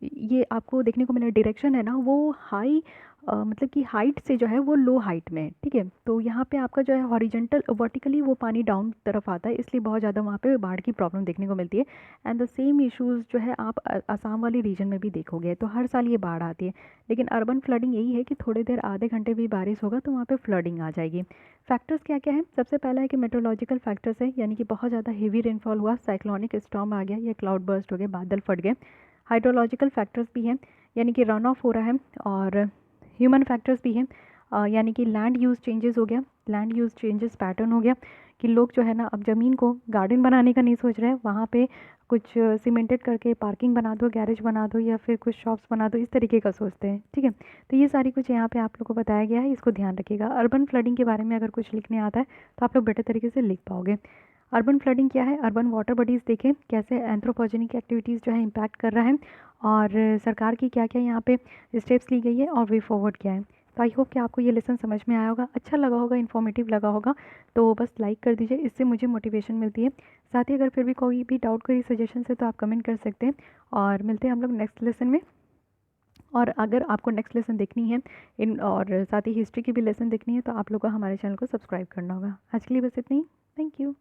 ये आपको देखने को मिला डायरेक्शन है ना, वो हाई मतलब कि हाइट से जो है वो लो हाइट में है, ठीक है। तो यहाँ पे आपका जो है हॉरिजेंटल वर्टिकली वो पानी डाउन तरफ आता है, इसलिए बहुत ज़्यादा वहाँ पे बाढ़ की प्रॉब्लम देखने को मिलती है। एंड द सेम इश्यूज़ जो है आप असम वाली रीजन में भी देखोगे, तो हर साल ये बाढ़ आती है। लेकिन अर्बन फ्लडिंग यही है कि थोड़ी देर आधे घंटे भी बारिश होगा तो वहाँ पे फ्लडिंग आ जाएगी। फैक्टर्स क्या क्या है? सबसे पहला है कि मेट्रोलॉजिकल फैक्टर्स है, यानी कि बहुत ज़्यादा हेवी रेनफॉल हुआ, साइक्लोनिक स्टॉर्म आ गया या क्लाउड बर्स्ट हो गए, बादल फट गए। हाइड्रोलॉजिकल फैक्टर्स भी हैं, यानी कि रन ऑफ हो रहा है। और ह्यूमन फैक्टर्स भी हैं, यानी कि लैंड यूज़ चेंजेस हो गया, लैंड यूज़ चेंजेस पैटर्न हो गया कि लोग जो है ना अब ज़मीन को गार्डन बनाने का नहीं सोच रहे हैं, वहाँ पे कुछ सीमेंटेड करके पार्किंग बना दो, गैरेज बना दो, या फिर कुछ शॉप्स बना दो, इस तरीके का सोचते हैं, ठीक है। तो ये सारी कुछ यहाँ पे आप लोग को बताया गया है, इसको ध्यान रखिएगा। अर्बन फ्लडिंग के बारे में अगर कुछ लिखने आता है तो आप लोग बेटर तरीके से लिख पाओगे। अर्बन फ्लडिंग क्या है? अर्बन वाटर बॉडीज़ देखें कैसे एंथ्रोपोजेनिक एक्टिविटीज़ जो है इम्पैक्ट कर रहा है, और सरकार की क्या क्या यहाँ पे स्टेप्स ली गई है और वे फॉरवर्ड क्या है। तो आई होप कि आपको ये लेसन समझ में आया होगा, अच्छा लगा होगा, इन्फॉर्मेटिव लगा होगा। तो बस लाइक कर दीजिए, इससे मुझे मोटिवेशन मिलती है। साथ ही अगर फिर भी कोई भी डाउट, कोई सजेशन है तो आप कमेंट कर सकते हैं। और मिलते हैं हम लोग नेक्स्ट लेसन में। और अगर आपको नेक्स्ट लेसन देखनी है इन, और साथ ही हिस्ट्री की भी लेसन देखनी है, तो आप लोग को हमारे चैनल को सब्सक्राइब करना होगा। आज के लिए बस इतना ही। Thank you.